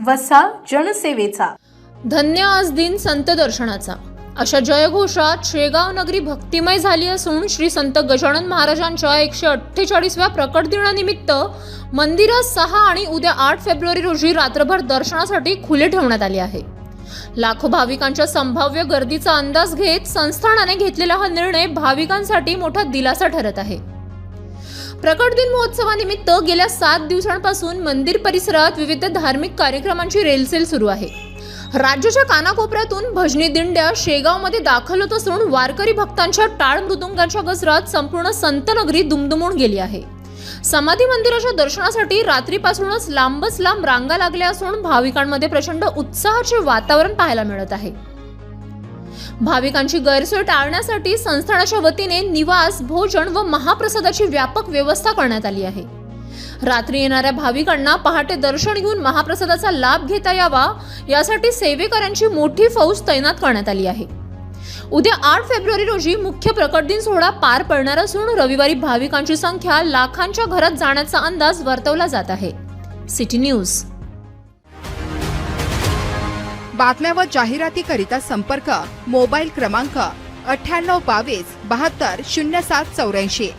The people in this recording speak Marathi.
वसा जनसेवेचा. धन्य आज दिन संत दर्शनाचा अशा जयघोषात शेगाव नगरी भक्तिमय झाली असून श्री संत गजानन महाराजांच्या 148व्या प्रकट दिनानिमित्त मंदिरात 6 आणि उद्या 8 फेब्रुवारी रोजी रात्रभर दर्शनासाठी खुले ठेवण्यात आले आहे. लाखो भाविकांच्या संभाव्य गर्दीचा अंदाज घेत संस्थानाने घेतलेला हा निर्णय भाविकांसाठी मोठा दिलासा ठरत आहे. प्रकट दिन महोत्सवानिमित्त गेल्या 7 दिवसांपासून मंदिर परिसरात विविध धार्मिक कार्यक्रमांची रेलचेल सुरू आहे. राज्याच्या कानाकोपऱ्यातून भजनी दिंड्या शेगावमध्ये दाखल होत असून वारकरी भक्तांच्या टाळ मृदुंगाच्या गजरात संपूर्ण संतनगरी दुमदुमून गेली आहे. समाधी मंदिराच्या दर्शनासाठी रात्रीपासूनच लांबच लांब रांगा लागल्या असून भाविकांमध्ये प्रचंड उत्साहाचे वातावरण पाहायला मिळत आहे. भाविकांची गैरसोय टाळण्यासाठी संस्थानाच्या वतीने निवास, भोजन व महाप्रसादाची व्यापक व्यवस्था करण्यात आली आहे. रात्री येणाऱ्या भाविकांना पहाटे दर्शन घेऊन महाप्रसादाचा लाभ घेता यावा यासाठी सेवेकऱ्यांची मोठी फौज तैनात करण्यात आली आहे. उद्या 8 फेब्रुवारी रोजी मुख्य प्रकट दिन सोहळा पार पडणार असून रविवारी भाविकांची संख्या लाखांच्या घरात जाण्याचा अंदाज वर्तवला जात आहे. City news. बातम्या व जाहिरातीकरिता संपर्क मोबाईल क्रमांक 9822 72 0784.